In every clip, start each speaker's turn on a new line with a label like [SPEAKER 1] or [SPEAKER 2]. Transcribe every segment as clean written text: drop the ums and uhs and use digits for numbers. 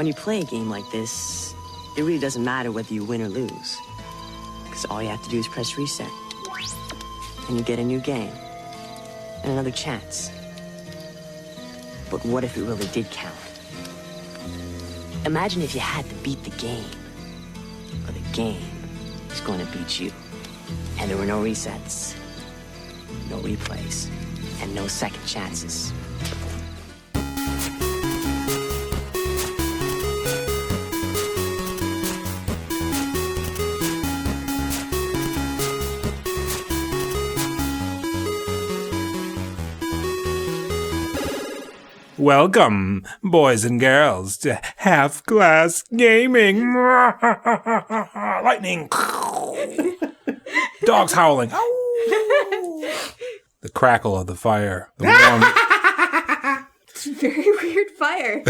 [SPEAKER 1] When you play a game like this, it really doesn't matter whether you win or lose. Because all you have to do is press reset. And you get a new game. And another chance. But what if it really did count? Imagine if you had to beat the game. Or the game is going to beat you. And there were no resets, no replays, and no second chances.
[SPEAKER 2] Welcome, boys and girls, to Half Glass Gaming. Lightning. Dogs howling. The crackle of the fire. The warm...
[SPEAKER 3] It's a very weird fire.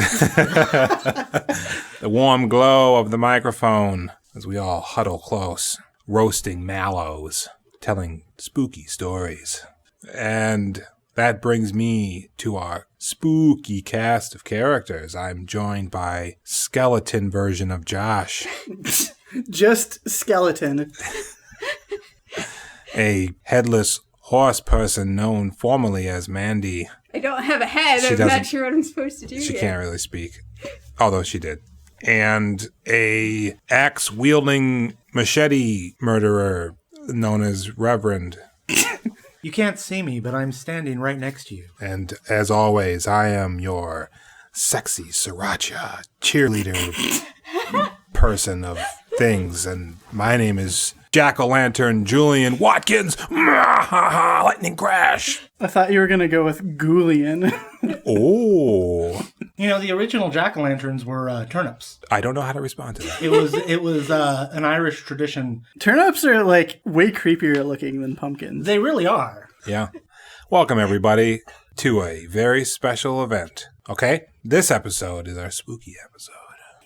[SPEAKER 2] The warm glow of the microphone as we all huddle close, roasting mallows, telling spooky stories. And that brings me to our spooky cast of characters. I'm joined by skeleton version of Josh.
[SPEAKER 4] Just skeleton.
[SPEAKER 2] A headless horse person known formerly as Mandy.
[SPEAKER 3] I don't have a head. I'm not sure what I'm supposed to do
[SPEAKER 2] She
[SPEAKER 3] yet.
[SPEAKER 2] can't really speak, although she did. And a axe-wielding machete murderer known as Reverend.
[SPEAKER 5] You can't see me, but I'm standing right next to you.
[SPEAKER 2] And as always, I am your sexy Sriracha cheerleader person of things. And my name is Jack-o'-lantern Julian Watkins. Lightning crash.
[SPEAKER 4] I thought you were going to go with Ghoulian.
[SPEAKER 2] Oh.
[SPEAKER 5] You know, the original jack-o'-lanterns were turnips.
[SPEAKER 2] I don't know how to respond to that.
[SPEAKER 5] It was an Irish tradition.
[SPEAKER 4] Turnips are like way creepier looking than pumpkins.
[SPEAKER 5] They really are.
[SPEAKER 2] Yeah. Welcome, everybody, to a very special event. Okay? This episode is our spooky episode.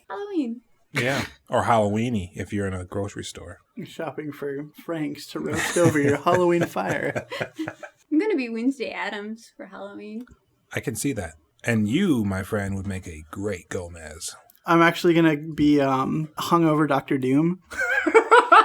[SPEAKER 3] Halloween.
[SPEAKER 2] Yeah. Or Halloweeny if you're in a grocery store.
[SPEAKER 4] You're shopping for Franks to roast over your Halloween fire.
[SPEAKER 3] I'm going to be Wednesday Addams for Halloween.
[SPEAKER 2] I can see that. And you, my friend, would make a great Gomez.
[SPEAKER 4] I'm actually going to be hungover Dr. Doom.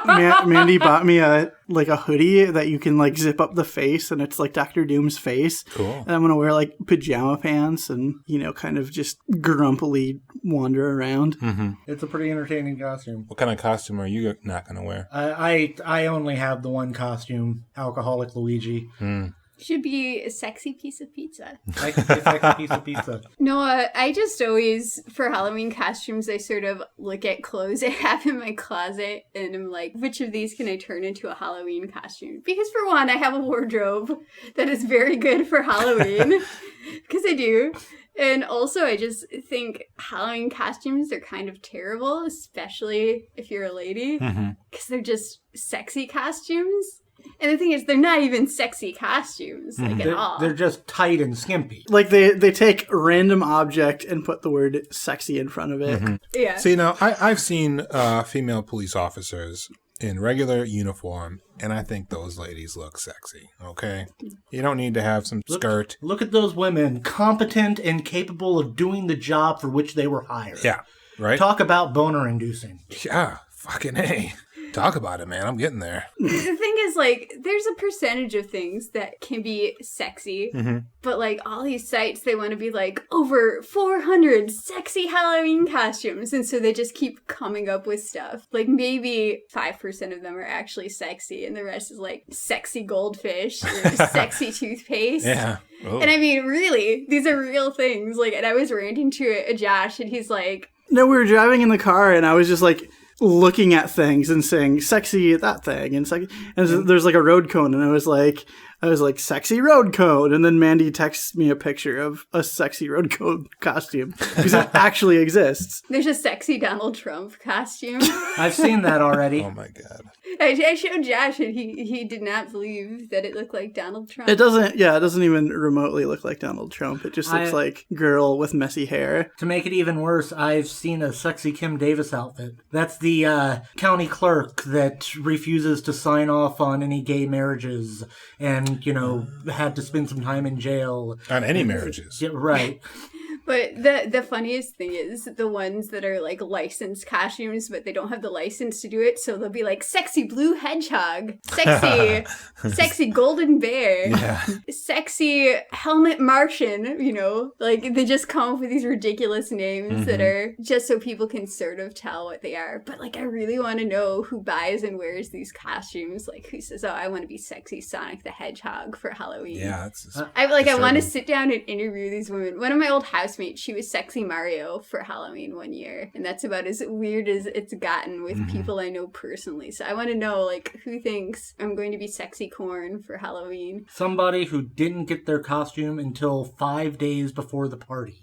[SPEAKER 4] Mandy bought me a hoodie that you can like zip up the face and it's like Dr. Doom's face.
[SPEAKER 2] Cool.
[SPEAKER 4] And I'm going to wear like pajama pants and, kind of just grumpily wander around.
[SPEAKER 2] Mm-hmm.
[SPEAKER 5] It's a pretty entertaining costume.
[SPEAKER 2] What kind of costume are you not going to wear?
[SPEAKER 5] I only have the one costume, Alcoholic Luigi.
[SPEAKER 3] Should be a sexy piece of pizza.
[SPEAKER 5] Like a sexy piece of pizza.
[SPEAKER 3] No, I just always, for Halloween costumes, I sort of look at clothes I have in my closet and I'm like, which of these can I turn into a Halloween costume? Because for one, I have a wardrobe that is very good for Halloween. Because I do. And also, I just think Halloween costumes are kind of terrible, especially if you're a lady. Because they're just sexy costumes. And the thing is, they're not even sexy costumes, at all.
[SPEAKER 5] They're just tight and skimpy.
[SPEAKER 4] Like they take a random object and put the word sexy in front of it.
[SPEAKER 3] Yeah.
[SPEAKER 2] See, now, I've seen female police officers in regular uniform, and I think those ladies look sexy, okay? You don't need to have some skirt.
[SPEAKER 5] Look at those women, competent and capable of doing the job for which they were hired.
[SPEAKER 2] Yeah, right?
[SPEAKER 5] Talk about boner-inducing.
[SPEAKER 2] Yeah, fucking A. Talk about it, man. I'm getting there.
[SPEAKER 3] The thing is, there's a percentage of things that can be sexy, but, all these sites, they want to be, over 400 sexy Halloween costumes, and so they just keep coming up with stuff. Maybe 5% of them are actually sexy, and the rest is, sexy goldfish or sexy toothpaste.
[SPEAKER 2] Yeah. Oh.
[SPEAKER 3] And I mean, really, these are real things. And I was ranting to Josh, and he's like...
[SPEAKER 4] No, we were driving in the car, and I was just, looking at things and saying sexy that thing and there's a road cone and I was like sexy road cone, and then Mandy texts me a picture of a sexy road cone costume because it actually exists.
[SPEAKER 3] There's a sexy Donald Trump costume.
[SPEAKER 5] I've seen that already.
[SPEAKER 2] Oh my God.
[SPEAKER 3] I showed Josh and he did not believe that it looked like Donald Trump.
[SPEAKER 4] It doesn't even remotely look like Donald Trump. It just looks like girl with messy hair.
[SPEAKER 5] To make it even worse, I've seen a sexy Kim Davis outfit. That's the county clerk that refuses to sign off on any gay marriages and, had to spend some time in jail.
[SPEAKER 2] On any marriages.
[SPEAKER 5] Yeah, right.
[SPEAKER 3] But the funniest thing is the ones that are like licensed costumes, but they don't have the license to do it. So they'll be like sexy blue hedgehog, sexy golden bear, sexy helmet Martian. You know, like they just come up with these ridiculous names that are just so people can sort of tell what they are. But like, I really want to know who buys and wears these costumes. Like, who says, "Oh, I want to be sexy Sonic the Hedgehog for Halloween."
[SPEAKER 2] Yeah, it's
[SPEAKER 3] I want to sit down and interview these women. One of my old housemates, she was sexy Mario for Halloween one year, and that's about as weird as it's gotten with people I know personally. So I want to know, like, who thinks I'm going to be sexy corn for Halloween?
[SPEAKER 5] Somebody who didn't get their costume until 5 days before the party.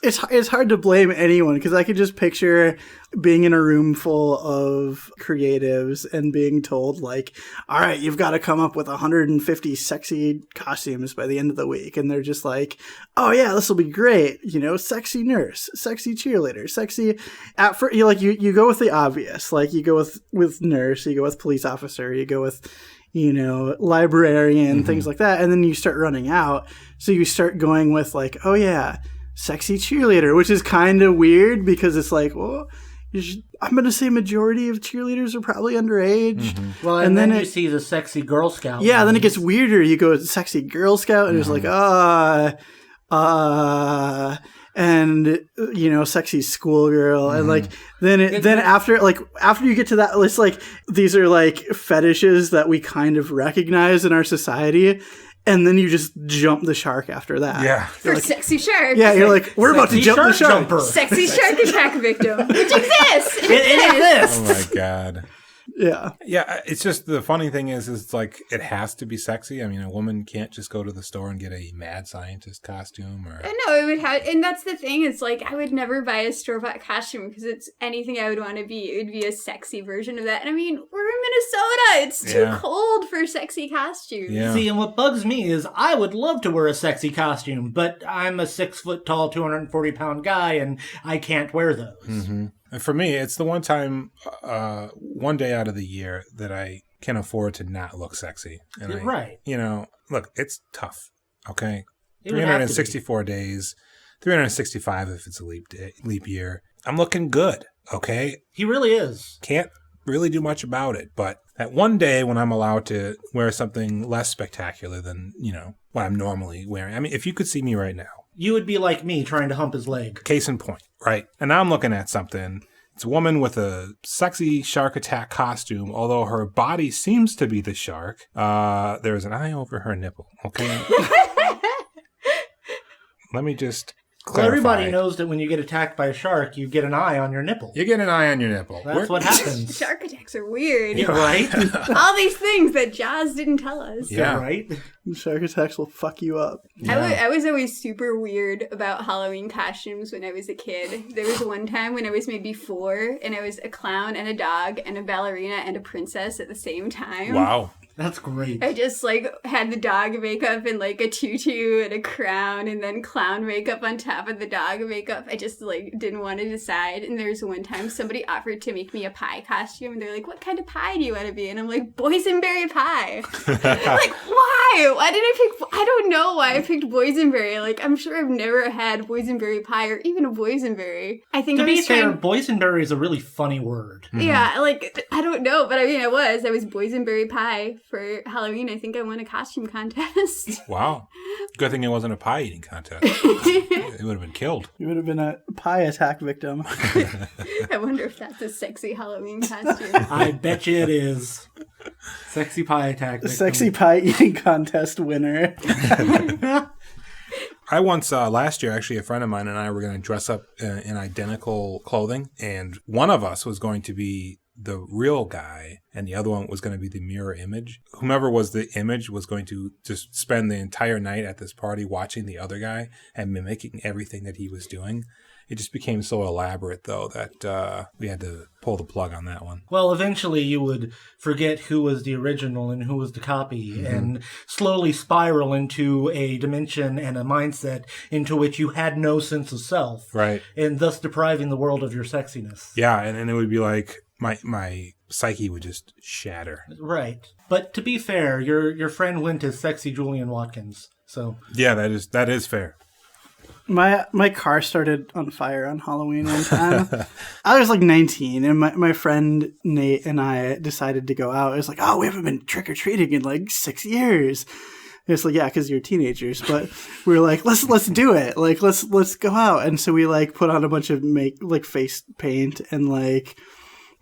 [SPEAKER 4] It's hard to blame anyone, because I could just picture being in a room full of creatives and being told, like, all right, you've got to come up with 150 sexy costumes by the end of the week. And they're just like, oh yeah, this will be great. You know, sexy nurse, sexy cheerleader, sexy. You go with the obvious. Like, you go with nurse, you go with police officer, you go with, you know, librarian, things like that. And then you start running out. So you start going with, like, oh yeah, sexy cheerleader, which is kind of weird because it's like, well, I'm going to say majority of cheerleaders are probably underage.
[SPEAKER 5] Well, and then you see the sexy Girl Scout.
[SPEAKER 4] Yeah,
[SPEAKER 5] ones.
[SPEAKER 4] then it gets weirder. You go with sexy Girl Scout, and it's like, and you know, sexy schoolgirl, and like then after you get to that, it's like these are like fetishes that we kind of recognize in our society. And then you just jump the shark after that.
[SPEAKER 2] Yeah.
[SPEAKER 3] For like, sexy shark.
[SPEAKER 4] Yeah, you're like, we're about to jump the shark.
[SPEAKER 5] Jumper.
[SPEAKER 3] Sexy shark attack victim. Which exists.
[SPEAKER 5] It exists.
[SPEAKER 2] Oh my God.
[SPEAKER 4] Yeah.
[SPEAKER 2] Yeah, it's just the funny thing is it's like it has to be sexy. I mean, a woman can't just go to the store and get a mad scientist costume or.
[SPEAKER 3] No, it would have, and that's the thing. It's like I would never buy a store-bought costume because it's anything I would want to be. It would be a sexy version of that. And I mean, we're in Minnesota. It's too cold for sexy costumes.
[SPEAKER 2] Yeah.
[SPEAKER 5] See, and what bugs me is I would love to wear a sexy costume, but I'm a 6 foot tall, 240-pound guy, and I can't wear those.
[SPEAKER 2] And for me, it's the one time, one day out of the year that I can afford to not look sexy. And
[SPEAKER 5] Right.
[SPEAKER 2] You know, look, it's tough. Okay.
[SPEAKER 5] It would have to be.
[SPEAKER 2] 364 days, 365 if it's a leap year. I'm looking good. Okay.
[SPEAKER 5] He really is.
[SPEAKER 2] Can't really do much about it, but that one day when I'm allowed to wear something less spectacular than, you know, what I'm normally wearing. I mean, if you could see me right now.
[SPEAKER 5] You would be like me trying to hump his leg.
[SPEAKER 2] Case in point, right? And now I'm looking at something. It's a woman with a sexy shark attack costume, although her body seems to be the shark. There's an eye over her nipple, okay? Let me just clarify.
[SPEAKER 5] Well, everybody knows that when you get attacked by a shark, you get an eye on your nipple.
[SPEAKER 2] You get an eye on your nipple.
[SPEAKER 5] That's what happens.
[SPEAKER 3] Shark attacks are weird.
[SPEAKER 5] Yeah, right?
[SPEAKER 3] All these things that Jaws didn't tell us.
[SPEAKER 2] Yeah.
[SPEAKER 5] Right?
[SPEAKER 4] Shark attacks will fuck you up.
[SPEAKER 2] Yeah.
[SPEAKER 3] I was always super weird about Halloween costumes when I was a kid. There was one time when I was maybe 4, and I was a clown and a dog and a ballerina and a princess at the same time.
[SPEAKER 2] Wow.
[SPEAKER 5] That's great.
[SPEAKER 3] I just, like, had the dog makeup and, like, a tutu and a crown and then clown makeup on top of the dog makeup. I just, like, didn't want to decide. And there was one time somebody offered to make me a pie costume. And they're like, what kind of pie do you want to be? And I'm like, boysenberry pie. Like, why? Why did I pick... I don't know why I picked boysenberry. Like, I'm sure I've never had boysenberry pie or even a boysenberry. I think
[SPEAKER 5] To
[SPEAKER 3] I
[SPEAKER 5] be
[SPEAKER 3] was
[SPEAKER 5] fair,
[SPEAKER 3] trying...
[SPEAKER 5] boysenberry is a really funny word.
[SPEAKER 3] Yeah, like, I don't know, but I mean, I was boysenberry pie for Halloween. I think I won a costume contest.
[SPEAKER 2] Wow. Good thing it wasn't a pie eating contest. It would have been killed.
[SPEAKER 4] You would have been a pie attack victim.
[SPEAKER 3] I wonder if that's a sexy Halloween costume.
[SPEAKER 5] I bet you it is. Sexy pie attack.
[SPEAKER 4] The
[SPEAKER 5] victim.
[SPEAKER 4] sexy pie eating contest winner.
[SPEAKER 2] I once, last year, actually, a friend of mine and I were going to dress up in identical clothing, and one of us was going to be the real guy, and the other one was going to be the mirror image. Whomever was the image was going to just spend the entire night at this party watching the other guy and mimicking everything that he was doing. It just became so elaborate, though, that we had to pull the plug on that one.
[SPEAKER 5] Well, eventually you would forget who was the original and who was the copy, and slowly spiral into a dimension and a mindset into which you had no sense of self.
[SPEAKER 2] Right.
[SPEAKER 5] And thus depriving the world of your sexiness.
[SPEAKER 2] Yeah, and it would be like my psyche would just shatter.
[SPEAKER 5] Right. But to be fair, your friend went as sexy Julian Watkins. So
[SPEAKER 2] Yeah, that is fair.
[SPEAKER 4] My car started on fire on Halloween one time. I was like 19, and my friend Nate and I decided to go out. It was like, oh, we haven't been trick-or-treating in like 6 years. It's like, yeah, because you're teenagers. But we were like, let's do it. Like, let's go out. And so we like put on a bunch of face paint, and like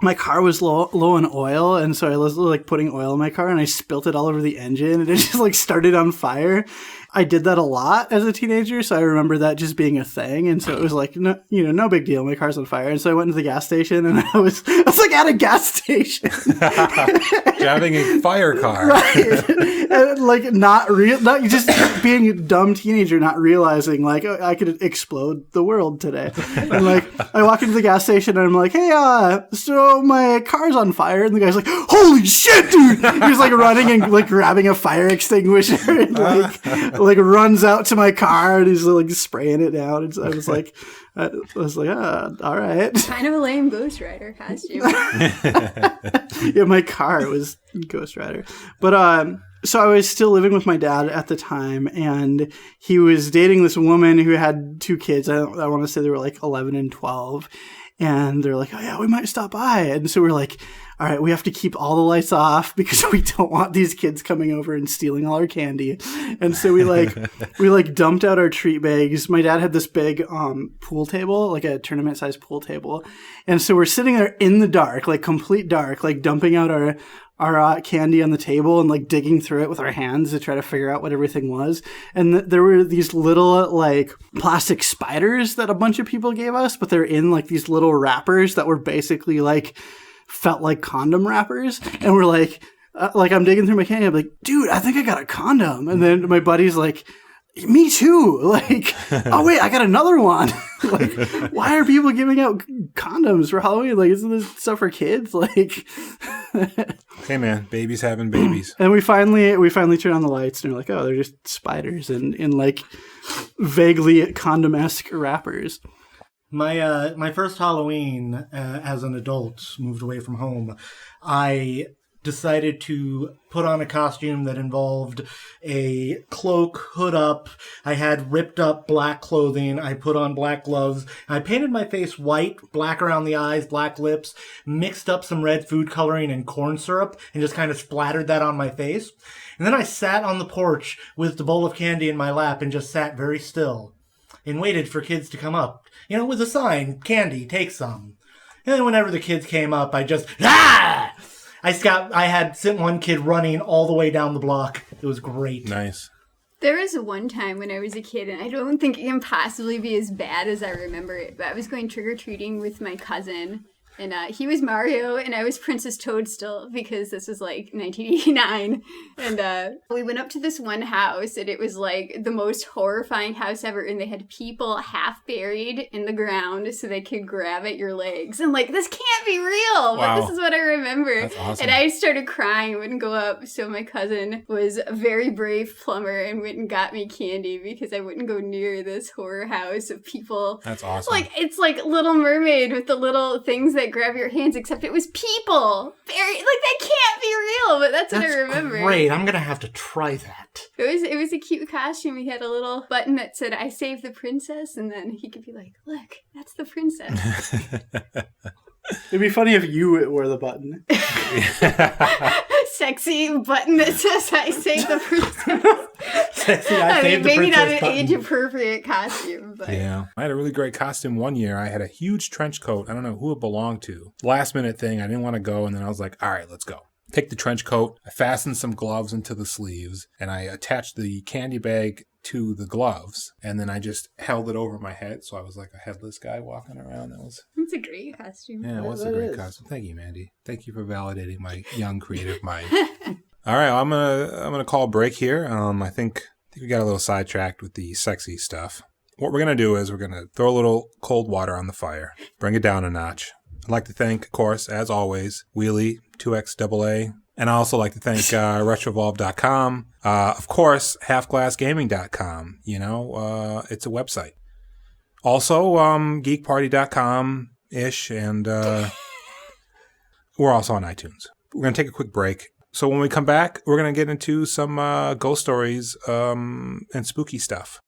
[SPEAKER 4] my car was low on oil, and so I was like putting oil in my car, and I spilt it all over the engine, and it just like started on fire. I did that a lot as a teenager, so I remember that just being a thing, and so it was like, no big deal. My car's on fire, and so I went to the gas station, and I was like at a gas station,
[SPEAKER 2] driving a fire car,
[SPEAKER 4] right? And like not just being a dumb teenager, not realizing like I could explode the world today. And like I walk into the gas station, and I'm like, hey, so my car's on fire, and the guy's like, holy shit, dude! He's like running and like grabbing a fire extinguisher and like runs out to my car, and he's like spraying it down. And so I was like, all right.
[SPEAKER 3] Kind of a lame Ghost Rider costume.
[SPEAKER 4] Yeah, my car was Ghost Rider. But so I was still living with my dad at the time, and he was dating this woman who had 2 kids. I want to say they were like 11 and 12. And they're like, oh yeah, we might stop by. And so we're like, all right, we have to keep all the lights off because we don't want these kids coming over and stealing all our candy. And so we dumped out our treat bags. My dad had this big pool table, like a tournament sized pool table. And so we're sitting there in the dark, like complete dark, like dumping out our candy on the table and like digging through it with our hands to try to figure out what everything was. And there were these little like plastic spiders that a bunch of people gave us, but they're in like these little wrappers that were basically like felt like condom wrappers. And we're like I'm digging through my candy. I'm like, dude, I think I got a condom. And then my buddy's like, me too. Like, oh wait, I got another one. Like, why are people giving out condoms for Halloween? Like, isn't this stuff for kids? Like,
[SPEAKER 2] hey man, babies having babies.
[SPEAKER 4] And we finally turn on the lights, and they're like, oh, they're just spiders in like vaguely condom-esque wrappers.
[SPEAKER 5] My first Halloween as an adult, moved away from home, I decided to put on a costume that involved a cloak, hood up. I had ripped up black clothing. I put on black gloves. I painted my face white, black around the eyes, black lips, mixed up some red food coloring and corn syrup, and just kind of splattered that on my face. And then I sat on the porch with the bowl of candy in my lap and just sat very still and waited for kids to come up. You know, with a sign, candy, take some. And then whenever the kids came up, I just, I had sent one kid running all the way down the block. It was great.
[SPEAKER 2] Nice.
[SPEAKER 3] There was one time when I was a kid, and I don't think it can possibly be as bad as I remember it, but I was going trick-or-treating with my cousin, and he was Mario, and I was Princess Toadstool, because this was like 1989, and we went up to this one house, and it was like the most horrifying house ever, and they had people half buried in the ground so they could grab at your legs, and like, this can't be real, but this is what I remember.
[SPEAKER 2] That's awesome.
[SPEAKER 3] And I started crying, wouldn't go up, so my cousin was a very brave plumber and went and got me candy because I wouldn't go near this horror house of people.
[SPEAKER 2] That's awesome.
[SPEAKER 3] Like, it's like Little Mermaid with the little things that grab your hands, except it was people. Very, like, that can't be real, but that's what I remember.
[SPEAKER 5] Great. I'm going to have to try that.
[SPEAKER 3] It was a cute costume. He had a little button that said, I saved the princess, and then he could be like, look, that's the princess.
[SPEAKER 4] It'd be funny if you wore the button.
[SPEAKER 3] Sexy button that says, I saved the princess.
[SPEAKER 5] Sexy,
[SPEAKER 3] I mean, maybe not an
[SPEAKER 5] button.
[SPEAKER 3] age-appropriate costume, but...
[SPEAKER 2] Yeah. I had a really great costume one year. I had a huge trench coat. I don't know who it belonged to. Last minute thing. I didn't want to go, and then I was like, all right, let's go. Take the trench coat. I fastened some gloves into the sleeves, and I attached the candy bag to the gloves, and then I just held it over my head, so I was like a headless guy walking around.
[SPEAKER 3] It's a great costume.
[SPEAKER 2] Yeah, it was a great costume. Thank you, Mandy. Thank you for validating my young creative mind. All right, I'm gonna call a break here. I think we got a little sidetracked with the sexy stuff. What we're gonna do is we're gonna throw a little cold water on the fire, bring it down a notch. I'd like to thank, of course, as always, Wheelie 2XAA. And I also like to thank retrovolve.com. Of course, halfglassgaming.com. You know, it's a website. Also, geekparty.com-ish. And we're also on iTunes. We're going to take a quick break. So when we come back, we're going to get into some ghost stories and spooky stuff.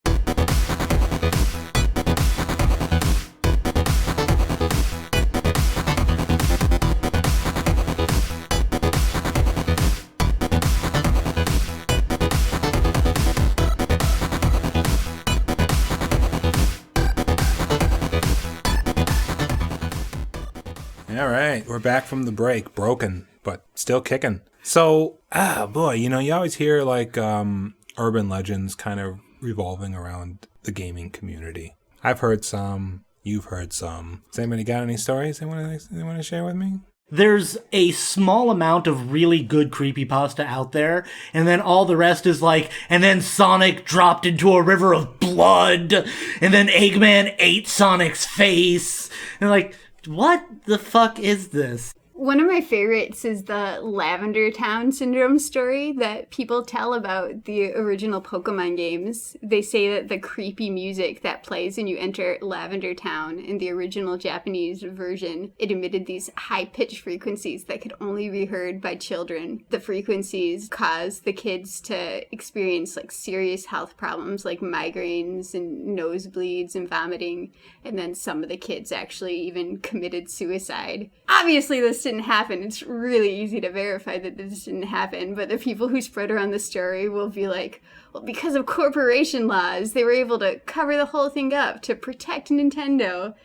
[SPEAKER 2] All right, we're back from the break, broken, but still kicking. So, boy, you always hear like urban legends kind of revolving around the gaming community. I've heard some, you've heard some. Has anybody got any stories they want to share with me?
[SPEAKER 5] There's a small amount of really good creepypasta out there, and then all the rest is like, and then Sonic dropped into a river of blood, and then Eggman ate Sonic's face, and like, what the fuck is this?
[SPEAKER 3] One of my favorites is the Lavender Town Syndrome story that people tell about the original Pokemon games. They say that the creepy music that plays when you enter Lavender Town in the original Japanese version, it emitted these high-pitched frequencies that could only be heard by children. The frequencies caused the kids to experience like serious health problems like migraines and nosebleeds and vomiting. And then some of the kids actually even committed suicide. Obviously, this didn't happen. It's really easy to verify that this didn't happen, but the people who spread around the story will be like, well, because of corporation laws, they were able to cover the whole thing up to protect Nintendo.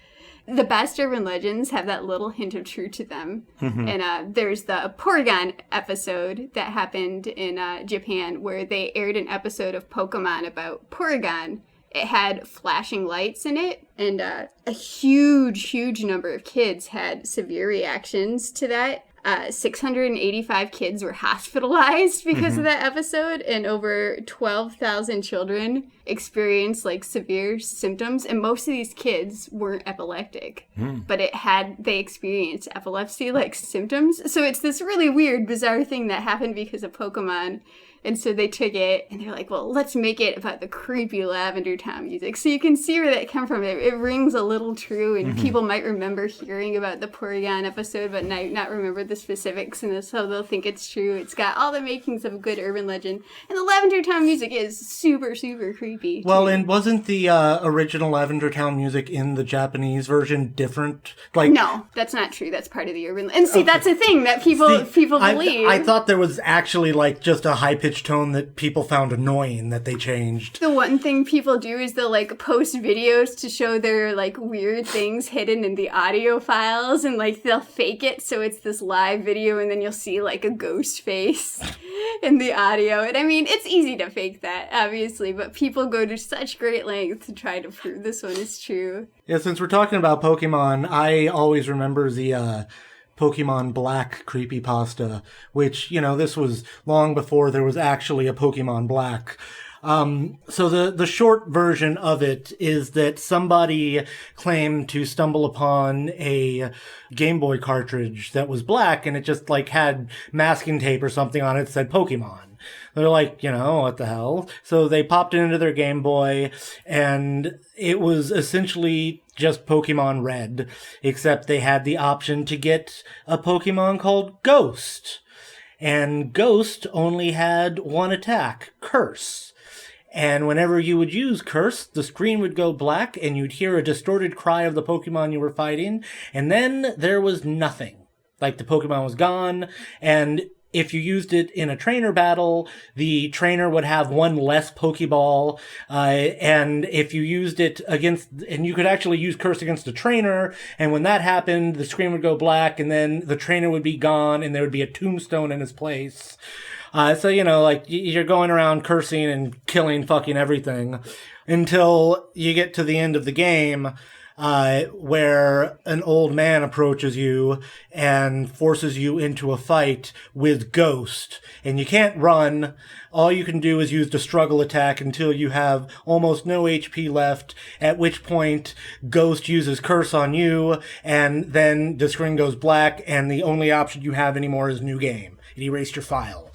[SPEAKER 3] The best urban legends have that little hint of truth to them. And there's the Porygon episode that happened in Japan where they aired an episode of Pokemon about Porygon. It had flashing lights in it, and a huge number of kids had severe reactions to that. 685 kids were hospitalized because of that episode, and over 12,000 children experienced like severe symptoms, and most of these kids weren't epileptic, but they experienced epilepsy-like symptoms. So it's this really weird, bizarre thing that happened because of Pokemon. And so they took it, and they're like, well, let's make it about the creepy Lavender Town music. So you can see where that came from. It rings a little true, and people might remember hearing about the Porygon episode, but not remember the specifics, and so they'll think it's true. It's got all the makings of a good urban legend. And the Lavender Town music is super, super creepy.
[SPEAKER 5] Well, and wasn't the original Lavender Town music in the Japanese version different? Like,
[SPEAKER 3] no, that's not true. That's part of the urban legend. And see, that's a thing that people believe.
[SPEAKER 5] I thought there was actually like just a high-pitched tone that people found annoying that they changed.
[SPEAKER 3] The one thing people do is they'll like post videos to show their like weird things hidden in the audio files, and like they'll fake it so it's this live video, and then you'll see like a ghost face in the audio. And I mean, it's easy to fake that, obviously, but people go to such great lengths to try to prove this one is true.
[SPEAKER 5] Yeah, since we're talking about Pokemon, I always remember the Pokemon Black creepypasta, which, this was long before there was actually a Pokemon Black. So the short version of it is that somebody claimed to stumble upon a Game Boy cartridge that was black, and it just like had masking tape or something on it that said Pokemon. They're like, what the hell? So they popped it into their Game Boy, and it was essentially just Pokemon Red, except they had the option to get a Pokemon called Ghost. And Ghost only had one attack, Curse. And whenever you would use Curse, the screen would go black, and you'd hear a distorted cry of the Pokemon you were fighting, and then there was nothing. Like, the Pokemon was gone, and if you used it in a trainer battle, the trainer would have one less Pokeball, and if you used it against, and you could actually use Curse against a trainer, and when that happened, the screen would go black, and then the trainer would be gone, and there would be a tombstone in his place. So, you're going around cursing and killing fucking everything until you get to the end of the game, where an old man approaches you and forces you into a fight with Ghost. And you can't run. All you can do is use the struggle attack until you have almost no HP left, at which point Ghost uses Curse on you, and then the screen goes black, and the only option you have anymore is new game. It erased your file.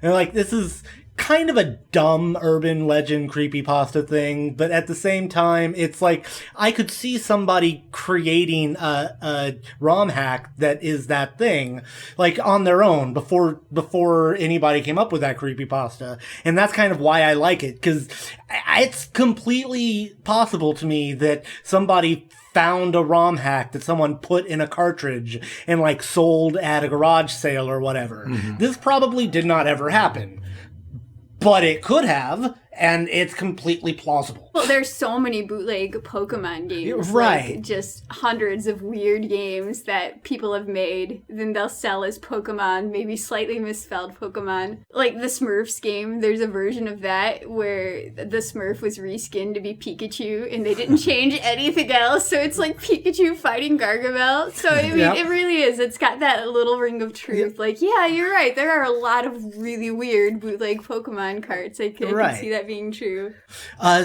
[SPEAKER 5] And this is kind of a dumb urban legend creepypasta thing, but at the same time, it's like, I could see somebody creating a ROM hack that is that thing, like, on their own, before anybody came up with that creepypasta. And that's kind of why I like it, because it's completely possible to me that somebody found a ROM hack that someone put in a cartridge and, sold at a garage sale or whatever. This probably did not ever happen. But it could have, and it's completely plausible.
[SPEAKER 3] Well, there's so many bootleg Pokemon games.
[SPEAKER 5] Right.
[SPEAKER 3] Like, just hundreds of weird games that people have made. Then they'll sell as Pokemon, maybe slightly misspelled Pokemon. Like the Smurfs game, there's a version of that where the Smurf was reskinned to be Pikachu and they didn't change anything else. So it's like Pikachu fighting Gargamel. So, I mean,
[SPEAKER 5] Yep.
[SPEAKER 3] it really is. It's got that little ring of truth. Like, yeah, you're right. There are a lot of really weird bootleg Pokemon carts. I can see that being true.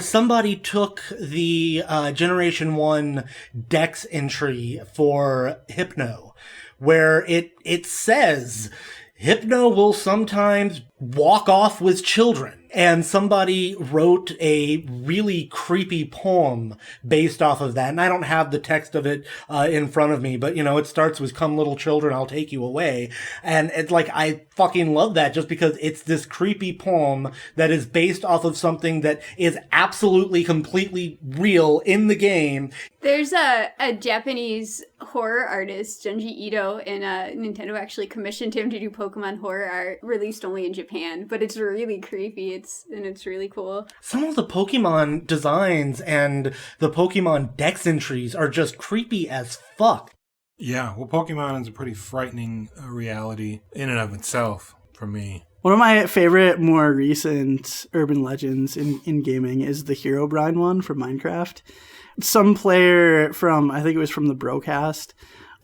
[SPEAKER 5] Somebody took the Generation 1 Dex entry for Hypno, where it says Hypno will sometimes walk off with children. And somebody wrote a really creepy poem based off of that. And I don't have the text of it in front of me, but, you know, it starts with, "Come little children, I'll take you away." And it's like, I fucking love that just because it's this creepy poem that is based off of something that is absolutely, completely real in the game.
[SPEAKER 3] There's a Japanese horror artist, Junji Ito, and Nintendo actually commissioned him to do Pokemon horror art, released only in Japan, but it's really creepy. It's really cool.
[SPEAKER 5] Some of the Pokemon designs and the Pokemon Dex entries are just creepy as fuck.
[SPEAKER 2] Yeah, well, Pokemon is a pretty frightening reality in and of itself for me.
[SPEAKER 4] One of my favorite, more recent urban legends in gaming is the Herobrine one from Minecraft. Some player from, I think it was from the Brocast,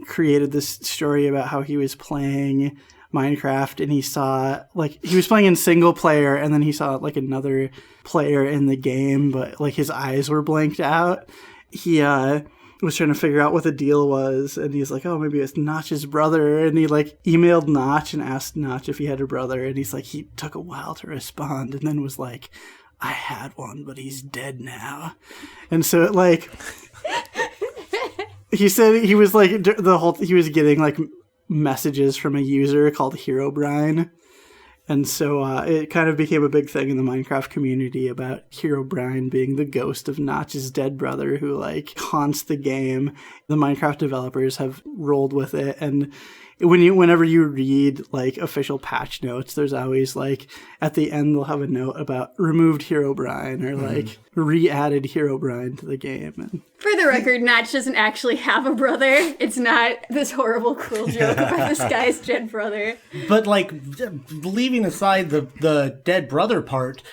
[SPEAKER 4] created this story about how he was playing Minecraft and he saw, like, he was playing in single player and then he saw, like, another player in the game, but, like, his eyes were blanked out. He was trying to figure out what the deal was, and he's like, oh, maybe it's Notch's brother, and he, like, emailed Notch and asked Notch if he had a brother, and he's like, he took a while to respond, and then was like, I had one, but he's dead now. And so, like, he said he was, like, he was getting, like, messages from a user called Herobrine. And so it kind of became a big thing in the Minecraft community about Herobrine being the ghost of Notch's dead brother who, like, haunts the game. The Minecraft developers have rolled with it, and whenever you read, like, official patch notes, there's always, like, at the end they'll have a note about removed Herobrine or, like, re-added Herobrine to the game. And
[SPEAKER 3] for the record, Notch doesn't actually have a brother. It's not this horrible, cruel joke about this guy's dead brother.
[SPEAKER 5] But, like, leaving aside the dead brother part,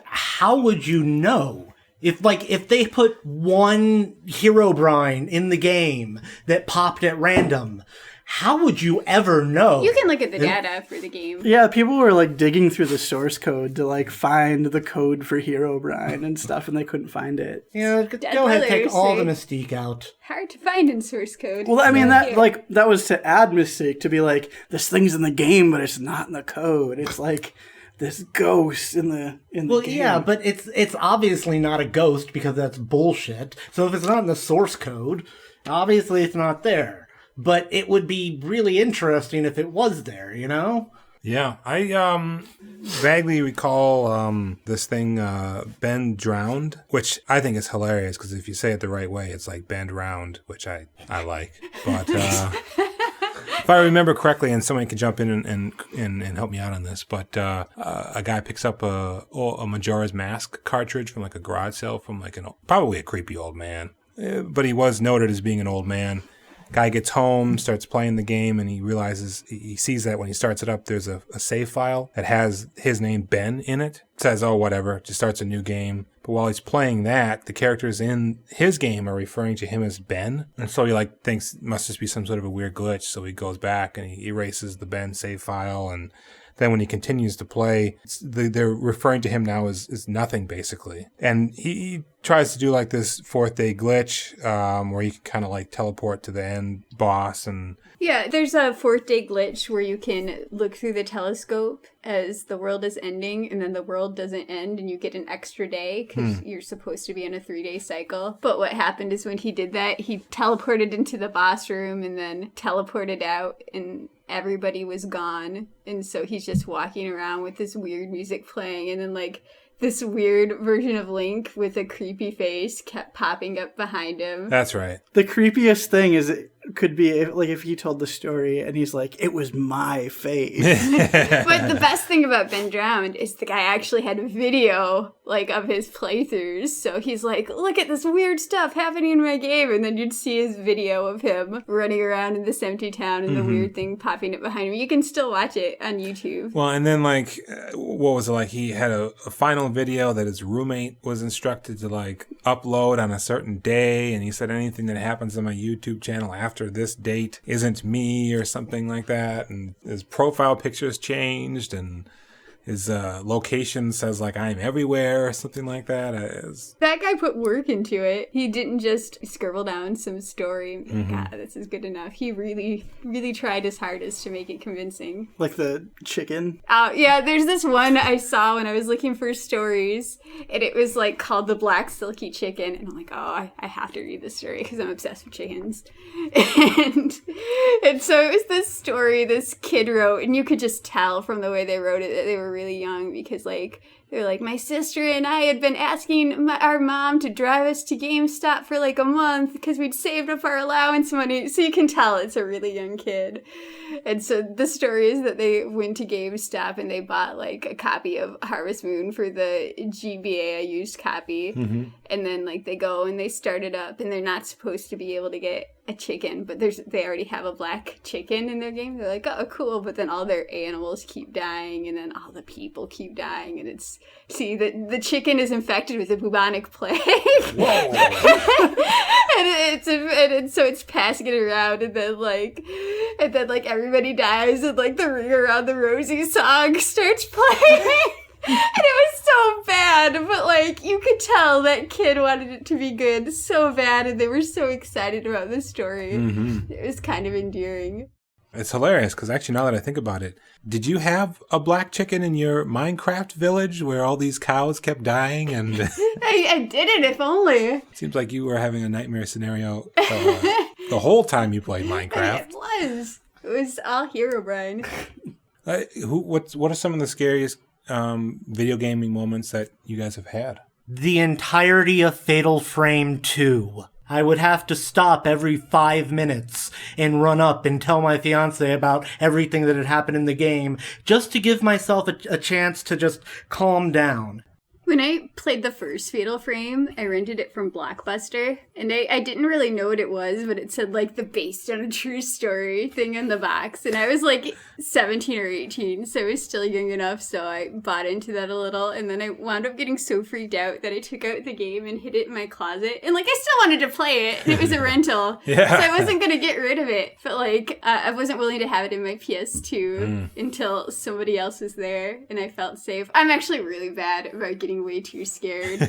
[SPEAKER 5] how would you know? If they put one Herobrine in the game that popped at random, how would you ever know?
[SPEAKER 3] You can look at the data for the game.
[SPEAKER 4] yeah, people were, like, digging through the source code to, like, find the code for Herobrine and stuff, and they couldn't find it.
[SPEAKER 5] Yeah, go ahead, take all the mystique out.
[SPEAKER 3] Hard to find in source code.
[SPEAKER 4] Well, I mean, that was to add mystique, to be like, this thing's in the game, but it's not in the code. It's like this ghost in the game.
[SPEAKER 5] Well, yeah, but it's obviously not a ghost because that's bullshit. So if it's not in the source code, obviously it's not there. But it would be really interesting if it was there, you know?
[SPEAKER 2] Yeah, I vaguely recall this thing, Bend Drowned, which I think is hilarious because if you say it the right way, it's like Bend Round, which I like. But if I remember correctly, and somebody can jump in and help me out on this, but a guy picks up a Majora's Mask cartridge from, like, a garage sale from, like, probably a creepy old man. But he was noted as being an old man. Guy gets home, starts playing the game, and he sees that when he starts it up, there's a save file that has his name, Ben, in it. It says, oh, whatever, just starts a new game. But while he's playing that, the characters in his game are referring to him as Ben. And so he, like, thinks it must just be some sort of a weird glitch. So he goes back and he erases the Ben save file. And then when he continues to play, they're referring to him now as nothing, basically. And he tries to do, like, this fourth day glitch where he can kind of, like, teleport to the end boss. And
[SPEAKER 3] yeah, there's a fourth day glitch where you can look through the telescope as the world is ending, and then the world doesn't end, and you get an extra day because you're supposed to be in a 3-day cycle. But what happened is when he did that, he teleported into the boss room and then teleported out, and everybody was gone. And so he's just walking around with this weird music playing, and then, like, this weird version of Link with a creepy face kept popping up behind him.
[SPEAKER 2] that's right.
[SPEAKER 4] The creepiest thing is could be if he told the story and he's like, it was my face.
[SPEAKER 3] But the best thing about Ben Drowned is the guy actually had a video of his playthroughs. So he's like, look at this weird stuff happening in my game. And then you'd see his video of him running around in this empty town and the weird thing popping up behind him. You can still watch it on YouTube.
[SPEAKER 2] Well, and then what was it he had a final video that his roommate was instructed to upload on a certain day. And he said anything that happens on my YouTube channel after this date isn't me or something like that. And his profile picture's changed and his location says I'm everywhere or something like that.
[SPEAKER 3] That guy put work into it. He didn't just scribble down some story. God, this is good enough. He really, really tried his hardest to make it convincing.
[SPEAKER 4] Like the chicken.
[SPEAKER 3] Yeah, there's this one I saw when I was looking for stories, and it was called The Black Silky Chicken, and I'm like, oh, I have to read this story because I'm obsessed with chickens. And so it was this story this kid wrote, and you could just tell from the way they wrote it that they were really young because they're like, my sister and I had been asking our mom to drive us to GameStop for a month because we'd saved up our allowance money. So you can tell it's a really young kid. And so the story is that they went to GameStop and they bought a copy of Harvest Moon for the GBA, a used copy. And then they go and they start it up and they're not supposed to be able to get a chicken, but they already have a black chicken in their game. They're like, oh, cool. But then all their animals keep dying and then all the people keep dying. And the chicken is infected with the bubonic plague. So it's passing it around and then everybody dies and the Ring Around the Rosie song starts playing. And it was so bad, but you could tell that kid wanted it to be good so bad and they were so excited about the story. It was kind of endearing.
[SPEAKER 2] It's hilarious because actually now that I think about it, did you have a black chicken in your Minecraft village where all these cows kept dying? And
[SPEAKER 3] I did it, if only.
[SPEAKER 2] Seems like you were having a nightmare scenario the whole time you played Minecraft.
[SPEAKER 3] It was all Herobrine.
[SPEAKER 2] What are some of the scariest video gaming moments that you guys have had?
[SPEAKER 5] The entirety of Fatal Frame 2. I would have to stop every 5 minutes and run up and tell my fiance about everything that had happened in the game just to give myself a chance to just calm down.
[SPEAKER 3] When I played the first Fatal Frame, I rented it from Blockbuster, and I didn't really know what it was, but it said, the based on a true story thing in the box, and I was, 17 or 18, so I was still young enough, so I bought into that a little, and then I wound up getting so freaked out that I took out the game and hid it in my closet, and, I still wanted to play it, and it was a rental, so I wasn't going to get rid of it, but, I wasn't willing to have it in my PS2 until somebody else was there, and I felt safe. I'm actually really bad about getting way too scared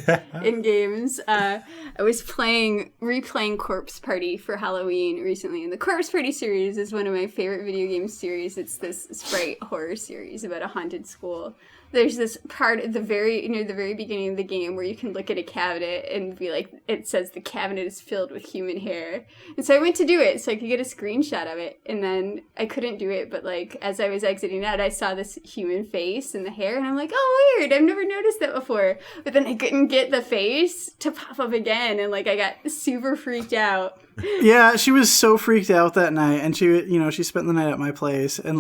[SPEAKER 3] in games. I was replaying Corpse Party for Halloween recently, and the Corpse Party series is one of my favorite video game series. It's this sprite horror series about a haunted school. There's this part at near the very beginning of the game where you can look at a cabinet and be it says the cabinet is filled with human hair. And so I went to do it so I could get a screenshot of it. And then I couldn't do it, but as I was exiting out, I saw this human face and the hair, and I'm like, oh, weird, I've never noticed that before. But then I couldn't get the face to pop up again, and I got super freaked out.
[SPEAKER 4] Yeah, she was so freaked out that night, and she spent the night at my place, and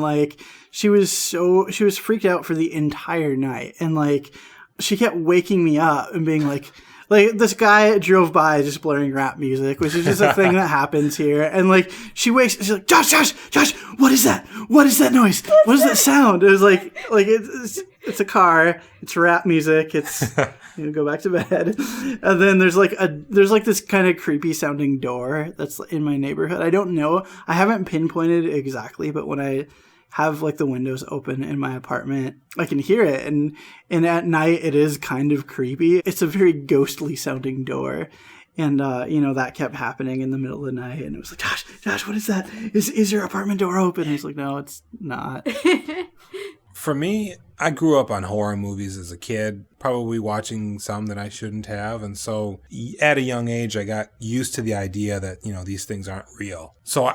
[SPEAKER 4] she was freaked out for the entire night, and she kept waking me up and being like this guy drove by just blaring rap music, which is just a thing that happens here, and she wakes, she's like, Josh, what is that noise? What is that sound? It was it's a car, it's rap music, it's go back to bed. And then there's this kind of creepy sounding door that's in my neighborhood. I don't know, I haven't pinpointed exactly, but when I have the windows open in my apartment, I can hear it, and at night it is kind of creepy. It's a very ghostly sounding door, and that kept happening in the middle of the night, and it was like, Josh, what is that? Is your apartment door open? And he's like, no, it's not.
[SPEAKER 2] For me, I grew up on horror movies as a kid, probably watching some that I shouldn't have. And so at a young age, I got used to the idea that, these things aren't real. So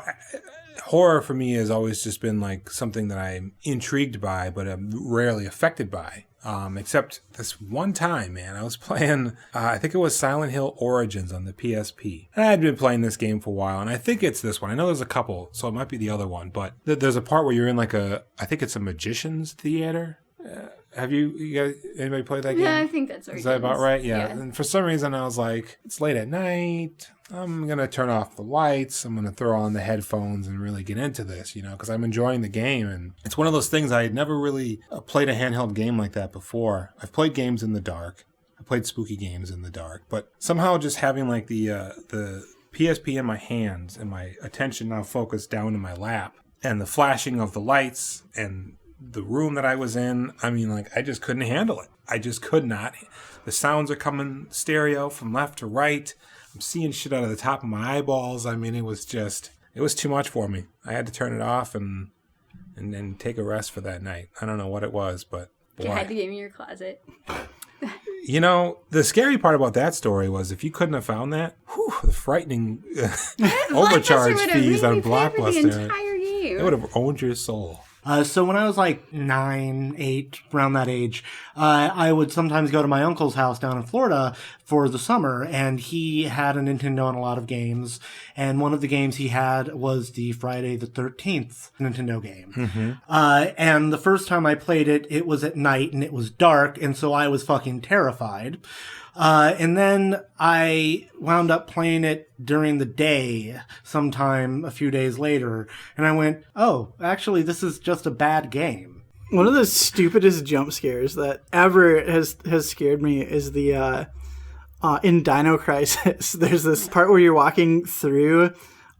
[SPEAKER 2] horror for me has always just been something that I'm intrigued by, but I'm rarely affected by. Except this one time, man, I was playing, I think it was Silent Hill Origins on the PSP. And I had been playing this game for a while, and I think it's this one. I know there's a couple, so it might be the other one. But there's a part where you're in like I think it's a magician's theater. Have you guys, anybody played that game?
[SPEAKER 3] Yeah, I think that's right.
[SPEAKER 2] Is that about right? Yeah. And for some reason, I was like, it's late at night. I'm going to turn off the lights. I'm going to throw on the headphones and really get into this, because I'm enjoying the game. And it's one of those things I had never really played a handheld game like that before. I've played games in the dark. I played spooky games in the dark. But somehow just having like the PSP in my hands and my attention now focused down in my lap and the flashing of the lights and the room that I was in, I mean, like, I just couldn't handle it. I just could not. The sounds are coming stereo from left to right. I'm seeing shit out of the top of my eyeballs. I mean, it was too much for me. I had to turn it off and then take a rest for that night. I don't know what it was, but boy.
[SPEAKER 3] You had the game in your closet.
[SPEAKER 2] The scary part about that story was if you couldn't have found that, the frightening overcharge fees on Blockbuster, it would have owned your soul.
[SPEAKER 5] So when I was like 9, 8, around that age, I would sometimes go to my uncle's house down in Florida for the summer, and he had a Nintendo and a lot of games. And one of the games he had was the Friday the 13th Nintendo game. Mm-hmm. And the first time I played it, it was at night and it was dark, and so I was fucking terrified. And then I wound up playing it during the day sometime a few days later, and I went, oh, actually, this is just a bad game.
[SPEAKER 4] One of the stupidest jump scares that ever has scared me is the in Dino Crisis. There's this part where you're walking through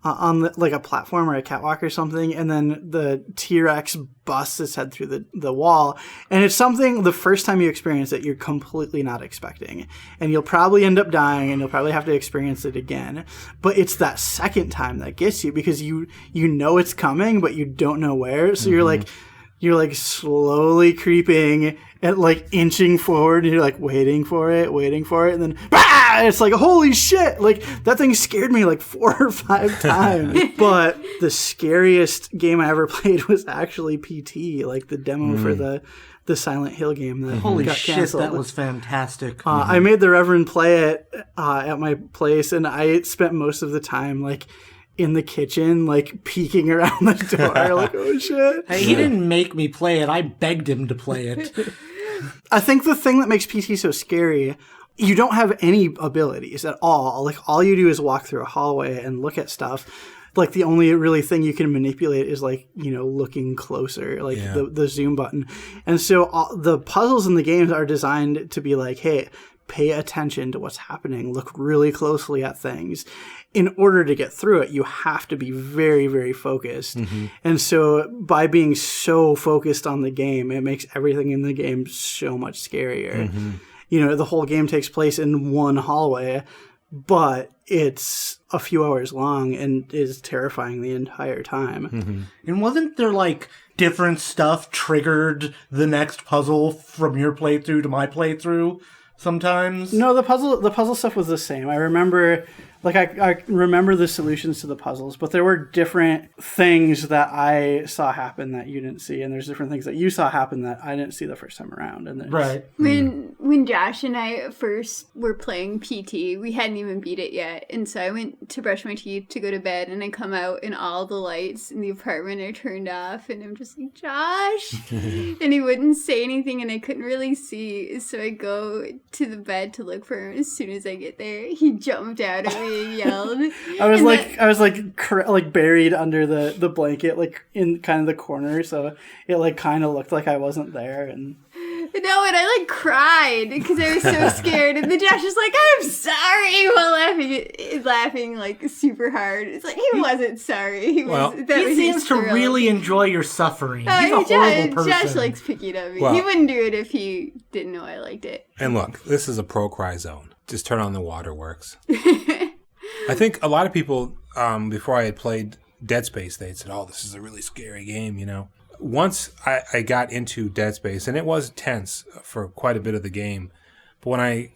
[SPEAKER 4] on like a platform or a catwalk or something, and then the T-Rex busts its head through the wall, and it's something the first time you experience it you're completely not expecting, and you'll probably end up dying and you'll probably have to experience it again. But it's that second time that gets you, because you know it's coming but you don't know where, so you're like slowly creeping and like inching forward, and you're like waiting for it, and then it's like, holy shit, like that thing scared me like 4 or 5 times. But the scariest game I ever played was actually PT, like the demo for the Silent Hill game that
[SPEAKER 5] Holy
[SPEAKER 4] got
[SPEAKER 5] shit,
[SPEAKER 4] canceled.
[SPEAKER 5] that was fantastic.
[SPEAKER 4] I made the Reverend play it at my place, and I spent most of the time like in the kitchen, like peeking around the door, like, oh shit.
[SPEAKER 5] Hey, he didn't make me play it. I begged him to play it.
[SPEAKER 4] I think the thing that makes PT so scary, you don't have any abilities at all. Like, all you do is walk through a hallway and look at stuff. Like, the only really thing you can manipulate is, like, looking closer, like the zoom button. And so the puzzles in the games are designed to be like, hey, pay attention to what's happening. Look really closely at things. In order to get through it, you have to be very, very focused. Mm-hmm. And so by being so focused on the game, it makes everything in the game so much scarier. Mm-hmm. The whole game takes place in one hallway, but it's a few hours long and is terrifying the entire time.
[SPEAKER 2] Mm-hmm.
[SPEAKER 5] And wasn't there like different stuff triggered the next puzzle from your playthrough to my playthrough sometimes?
[SPEAKER 4] No, the puzzle stuff was the same. I remember... Like, I remember the solutions to the puzzles, but there were different things that I saw happen that you didn't see, and there's different things that you saw happen that I didn't see the first time around. And
[SPEAKER 5] right.
[SPEAKER 3] When Josh and I first were playing PT, we hadn't even beat it yet, and so I went to brush my teeth to go to bed, and I come out, and all the lights in the apartment are turned off, and I'm just like, Josh! And he wouldn't say anything, and I couldn't really see, so I go to the bed to look for him. As soon as I get there, he jumped out at me. Yelled.
[SPEAKER 4] I was buried under the blanket, like in kind of the corner, so it like kind of looked like I wasn't there. And
[SPEAKER 3] I like cried because I was so scared. And then Josh was like, "I'm sorry," while laughing like super hard. It's like he wasn't sorry. He
[SPEAKER 5] seems to really enjoy your suffering. He's a horrible person.
[SPEAKER 3] Josh likes picking on me. He wouldn't do it if he didn't know I liked it.
[SPEAKER 2] And look, this is a pro cry zone. Just turn on the waterworks. I think a lot of people, before I had played Dead Space, they had said, oh, this is a really scary game, Once I got into Dead Space, and it was tense for quite a bit of the game, but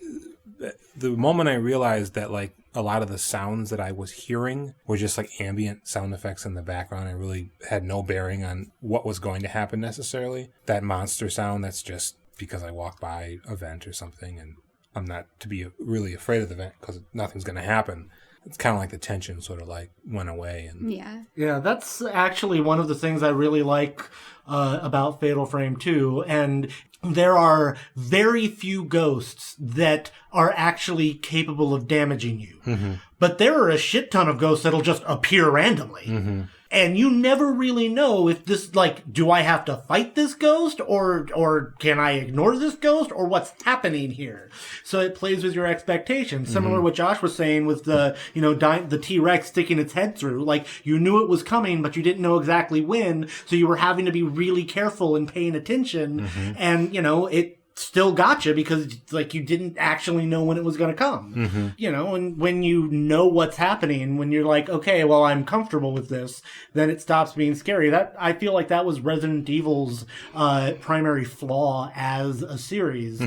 [SPEAKER 2] the moment I realized that, like, a lot of the sounds that I was hearing were just, like, ambient sound effects in the background, I really had no bearing on what was going to happen necessarily. That monster sound that's just because I walk by a vent or something and I'm not to be really afraid of the vent because nothing's going to happen. It's kind of like the tension sort of like went away. And
[SPEAKER 5] Yeah, that's actually one of the things I really like about Fatal Frame 2. And there are very few ghosts that are actually capable of damaging you. But there are a shit ton of ghosts that'll just appear randomly. And you never really know if this, like, do I have to fight this ghost or can I ignore this ghost or what's happening here? So it plays with your expectations. Similar to what Josh was saying with the, the T-Rex sticking its head through. Like, you knew it was coming, but you didn't know exactly when. So you were having to be really careful and paying attention. And, it still got you because like you didn't actually know when it was going to come. And when you know what's happening, when you're like, okay, well, I'm comfortable with this, then it stops being scary. That I feel like that was Resident Evil's primary flaw as a series.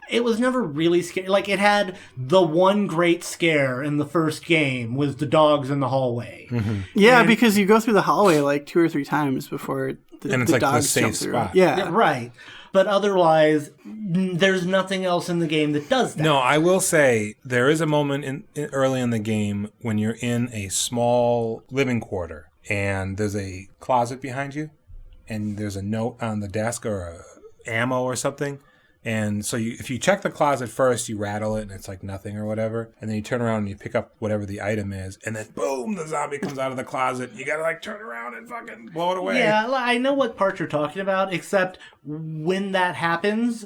[SPEAKER 5] It was never really scary. Like, it had the one great scare in the first game with the dogs in the hallway.
[SPEAKER 4] Yeah, because you go through the hallway like 2 or 3 times before
[SPEAKER 2] and it's
[SPEAKER 4] the
[SPEAKER 2] like the
[SPEAKER 4] dogs
[SPEAKER 2] safe
[SPEAKER 4] jump through.
[SPEAKER 2] spot.
[SPEAKER 4] Yeah,
[SPEAKER 5] right. But otherwise, there's nothing else in the game that does that.
[SPEAKER 2] No, I will say there is a moment early in the game when you're in a small living quarter and there's a closet behind you and there's a note on the desk or ammo or something. And so if you check the closet first, you rattle it and it's like nothing or whatever. And then you turn around and you pick up whatever the item is. And then boom, the zombie comes out of the closet. You gotta like turn around and fucking blow it away.
[SPEAKER 5] Yeah, I know what part you're talking about, except when that happens,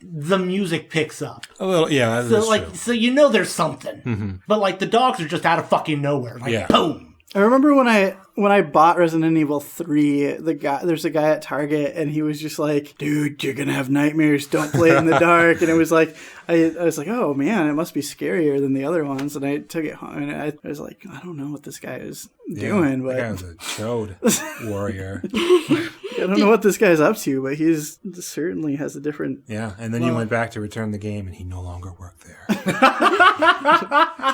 [SPEAKER 5] the music picks up.
[SPEAKER 2] A little, yeah.
[SPEAKER 5] So like, so there's something. But like the dogs are just out of fucking nowhere. Like boom.
[SPEAKER 4] I remember when I bought Resident Evil 3, there's a guy at Target and he was just like, dude, you're gonna have nightmares, don't play in the dark. And it was like, I was like, oh man, it must be scarier than the other ones. And I took it home and I was like, I don't know what this guy is doing, but
[SPEAKER 2] that guy was a chode warrior.
[SPEAKER 4] I don't know what this guy's up to, but he's certainly has a different...
[SPEAKER 2] Yeah, and then you went back to return the game and he no longer worked there.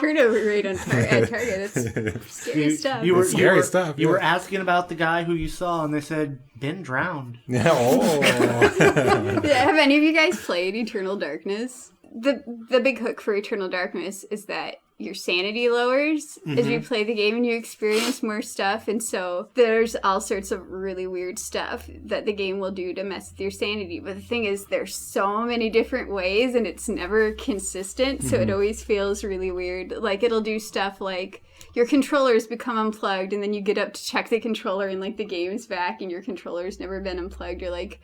[SPEAKER 3] Turnover rate at Target. That's scary stuff.
[SPEAKER 2] Scary stuff.
[SPEAKER 5] You were asking about the guy who you saw and they said, been drowned.
[SPEAKER 2] Yeah,
[SPEAKER 3] Have any of you guys played Eternal Darkness? The big hook for Eternal Darkness is that your sanity lowers as you play the game and you experience more stuff, and so there's all sorts of really weird stuff that the game will do to mess with your sanity. But the thing is, there's so many different ways and it's never consistent, so it always feels really weird. Like, it'll do stuff like your controllers become unplugged and then you get up to check the controller and like the game's back and your controller's never been unplugged, or like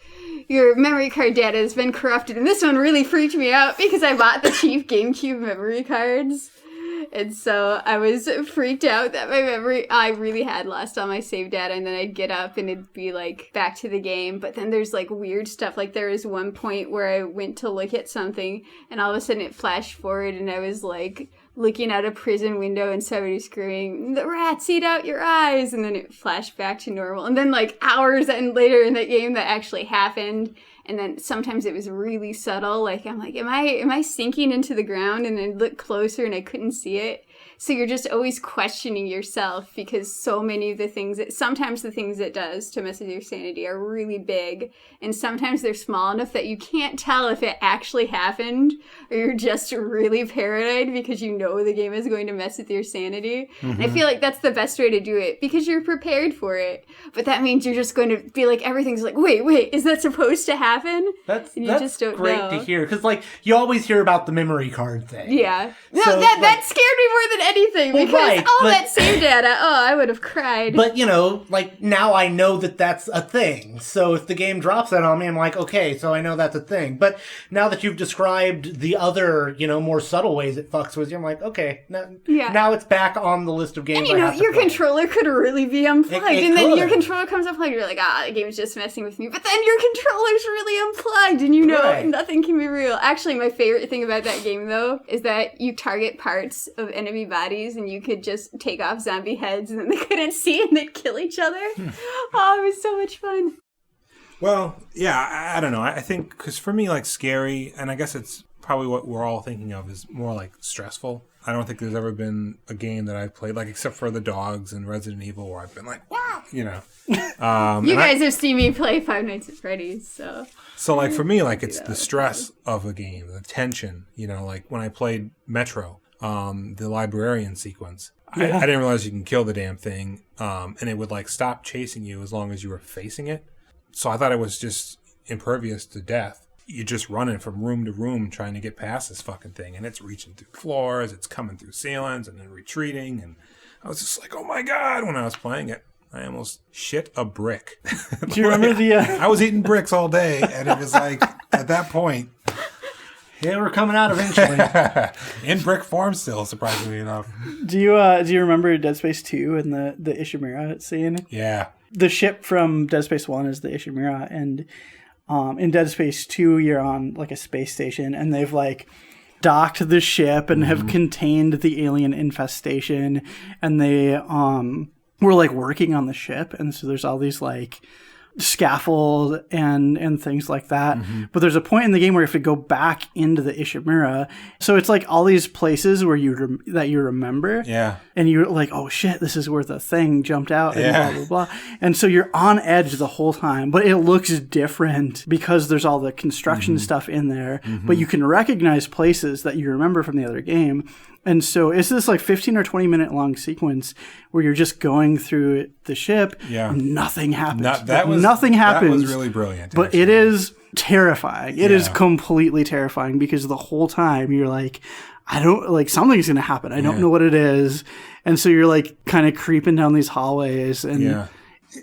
[SPEAKER 3] your memory card data has been corrupted. And this one really freaked me out because I bought the cheap GameCube memory cards. And so I was freaked out that I really had lost all my save data, and then I'd get up and it'd be like back to the game. But then there's like weird stuff. Like there was one point where I went to look at something and all of a sudden it flashed forward and I was like looking out a prison window and somebody screaming, "The rats eat out your eyes!" And then it flashed back to normal. And then like hours later in that game that actually happened. And then sometimes it was really subtle. Like, I'm like, am I sinking into the ground? And then look closer and I couldn't see it. So you're just always questioning yourself because so many of the things sometimes the things it does to mess with your sanity are really big. And sometimes they're small enough that you can't tell if it actually happened or you're just really paranoid because you know the game is going to mess with your sanity. I feel like that's the best way to do it because you're prepared for it. But that means you're just going to be like, everything's like, wait, is that supposed to happen?
[SPEAKER 5] That's
[SPEAKER 3] just don't
[SPEAKER 5] great
[SPEAKER 3] know.
[SPEAKER 5] to hear. Because like, you always hear about the memory card thing.
[SPEAKER 3] Yeah. No,
[SPEAKER 5] So,
[SPEAKER 3] that scared me more than anything
[SPEAKER 5] Well,
[SPEAKER 3] because
[SPEAKER 5] right,
[SPEAKER 3] all
[SPEAKER 5] but-
[SPEAKER 3] that save data, I would have cried.
[SPEAKER 5] But, like, now I know that that's a thing. So if the game drops that on me, I'm like, okay, so I know that's a thing. But now that you've described the other, more subtle ways it fucks with you, I'm like, okay, now it's back on the list of games
[SPEAKER 3] and
[SPEAKER 5] I have to
[SPEAKER 3] your
[SPEAKER 5] play.
[SPEAKER 3] controller could really be unplugged.
[SPEAKER 5] It
[SPEAKER 3] And then
[SPEAKER 5] could.
[SPEAKER 3] your controller comes unplugged, you're like, the game's just messing with me. But then your controller's really unplugged, and
[SPEAKER 5] Right.
[SPEAKER 3] nothing can be real. Actually, my favorite thing about that game, though, is that you target parts of enemy bodies, and you could just take off zombie heads, and then they couldn't see, and they'd kill each other. Oh, it was so much fun.
[SPEAKER 2] Well, yeah, I don't know. I think, because for me, like, scary, and I guess it's probably what we're all thinking of is more like stressful. I don't think there's ever been a game that I've played, like, except for the dogs and Resident Evil, where I've been like, wow, you know.
[SPEAKER 3] You guys have seen me play Five Nights at Freddy's, so.
[SPEAKER 2] So, like, for me, like, it's the stress of a game, the tension, you know, like when I played Metro, the librarian sequence. I didn't realize you can kill the damn thing, and it would, like, stop chasing you as long as you were facing it. So I thought it was just impervious to death. You're just running from room to room trying to get past this fucking thing, and it's reaching through floors, it's coming through ceilings, and then retreating, and I was just like, oh my god, when I was playing it. I almost shit a brick.
[SPEAKER 4] Do you remember the...
[SPEAKER 2] I was eating bricks all day, and it was like, at that point...
[SPEAKER 5] Yeah, we're coming out eventually.
[SPEAKER 2] In brick form still, surprisingly enough.
[SPEAKER 4] Do you remember Dead Space 2 and the Ishimura scene?
[SPEAKER 2] Yeah.
[SPEAKER 4] The ship from Dead Space 1 is the Ishimura, and in Dead Space 2, you're on, like, a space station, and they've, like, docked the ship and have contained the alien infestation, and they were, like, working on the ship, and so there's all these, like, scaffold and things like that. But there's a point in the game where you have to go back into the Ishimura. So it's like all these places where that you remember.
[SPEAKER 2] Yeah.
[SPEAKER 4] And you're like, oh shit, this is where the thing jumped out and blah, blah, blah. And so you're on edge the whole time, but it looks different because there's all the construction stuff in there, but you can recognize places that you remember from the other game. And so it's this like 15 or 20 minute long sequence where you're just going through the ship and nothing happens. Nothing happens.
[SPEAKER 2] That was really brilliant.
[SPEAKER 4] But it is terrifying. It is completely terrifying because the whole time you're like, something's going to happen. I don't know what it is. And so you're like kind of creeping down these hallways. And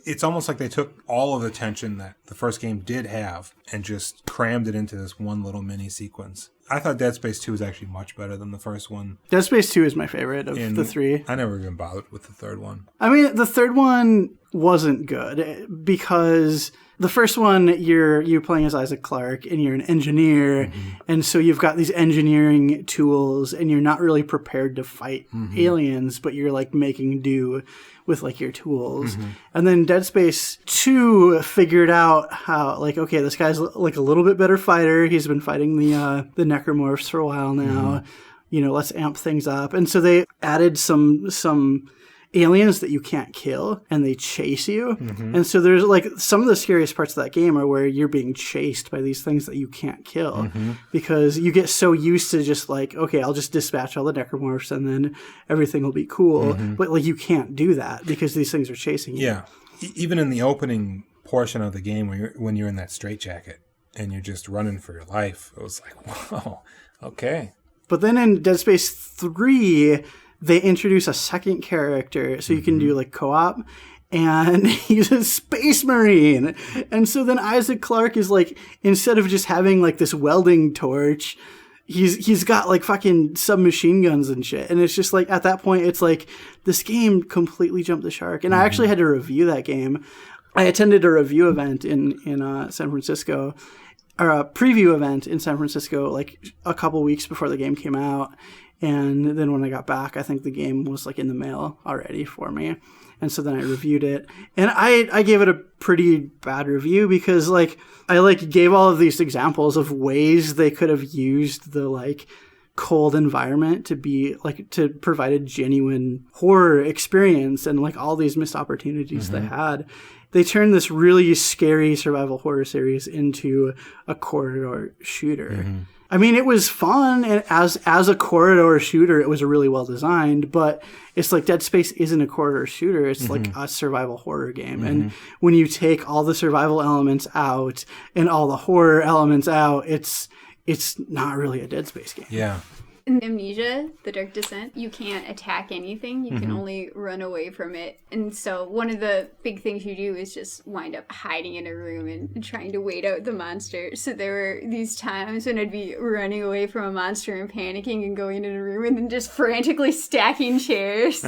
[SPEAKER 2] it's almost like they took all of the tension that the first game did have and just crammed it into this one little mini sequence. I thought Dead Space 2 was actually much better than the first one.
[SPEAKER 4] Dead Space 2 is my favorite of the three.
[SPEAKER 2] I never even bothered with the third one.
[SPEAKER 4] I mean, the third one wasn't good because the first one, you're playing as Isaac Clarke and you're an engineer. And so you've got these engineering tools and you're not really prepared to fight aliens, but you're like making do with like your tools. And then Dead Space 2 figured out how, like, okay, this guy's like a little bit better fighter. He's been fighting the necromorphs for a while now. You know, let's amp things up. And so they added some aliens that you can't kill and they chase you. And so there's like some of the scariest parts of that game are where you're being chased by these things that you can't kill because you get so used to just like, okay, I'll just dispatch all the necromorphs and then everything will be cool. But like you can't do that because these things are chasing you.
[SPEAKER 2] Yeah. Even in the opening portion of the game when you're in that straitjacket and you're just running for your life, it was like, whoa, okay.
[SPEAKER 4] But then in Dead Space 3, they introduce a second character so you can do like co-op, and he's a space marine. And so then Isaac Clarke is like, instead of just having like this welding torch, he's got like fucking submachine guns and shit. And it's just like, at that point, it's like this game completely jumped the shark. And I actually had to review that game. I attended a review event in San Francisco, or a preview event in San Francisco, like a couple weeks before the game came out. And then when I got back, I think the game was like in the mail already for me. And so then I reviewed it. And I gave it a pretty bad review because like I like gave all of these examples of ways they could have used the like cold environment to be like to provide a genuine horror experience, and like all these missed opportunities they had. They turned this really scary survival horror series into a corridor shooter. I mean, it was fun, and as a corridor shooter, it was really well designed, but it's like Dead Space isn't a corridor shooter. It's like a survival horror game. And when you take all the survival elements out and all the horror elements out, it's not really a Dead Space game.
[SPEAKER 2] Yeah.
[SPEAKER 3] In Amnesia, The Dark Descent, you can't attack anything. You can only run away from it. And so one of the big things you do is just wind up hiding in a room and trying to wait out the monster. So there were these times when I'd be running away from a monster and panicking and going into the room and then just frantically stacking chairs,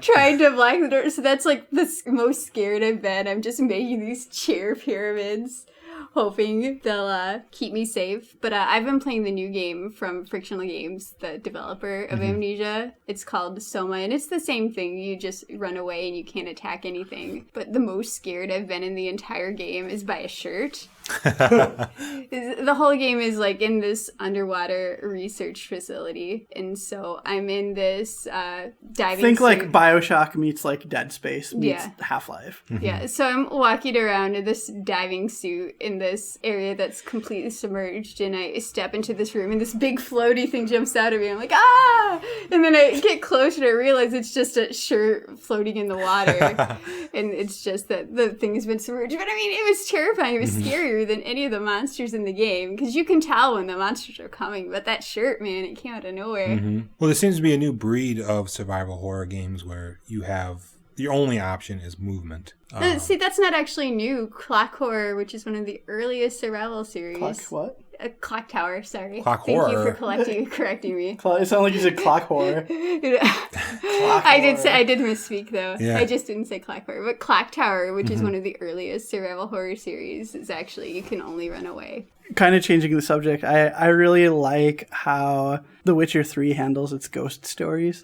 [SPEAKER 3] trying to block the door. So that's like the most scared I've been. I'm just making these chair pyramids, hoping they'll keep me safe. But I've been playing the new game from Frictional Games, the developer of Amnesia. It's called Soma, and it's the same thing. You just run away and you can't attack anything. But the most scared I've been in the entire game is by a shirt. The whole game is like in this underwater research facility, and so I'm in this diving
[SPEAKER 4] Think
[SPEAKER 3] suit.
[SPEAKER 4] like BioShock meets like Dead Space meets
[SPEAKER 3] Yeah.
[SPEAKER 4] Half-Life.
[SPEAKER 3] Yeah, so I'm walking around in this diving suit in this area that's completely submerged, and I step into this room, and this big floaty thing jumps out of me. I'm like, ah! And then I get closer to realize it's just a shirt floating in the water, and it's just that the thing has been submerged. But I mean, it was terrifying. It was scarier than any of the monsters in the game, because you can tell when the monsters are coming, but that shirt, man, it came out of nowhere.
[SPEAKER 2] Well, there seems to be a new breed of survival horror games where you have the only option is movement.
[SPEAKER 3] See, that's not actually new. Clock Horror, which is one of the earliest survival series.
[SPEAKER 4] Clock what?
[SPEAKER 3] Clock Tower, sorry.
[SPEAKER 2] Clock
[SPEAKER 3] Thank you
[SPEAKER 2] Horror.
[SPEAKER 3] for correcting me.
[SPEAKER 4] It sounded like you said Clock Horror.
[SPEAKER 3] I did misspeak though.
[SPEAKER 2] Yeah.
[SPEAKER 3] I just didn't say Clock Horror, but Clock Tower, which is one of the earliest survival horror series, is actually you can only run away.
[SPEAKER 4] Kind of changing the subject, I really like how The Witcher 3 handles its ghost stories.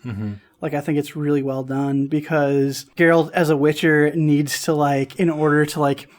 [SPEAKER 4] Like, I think it's really well done because Geralt, as a Witcher, needs to, like, in order to, like,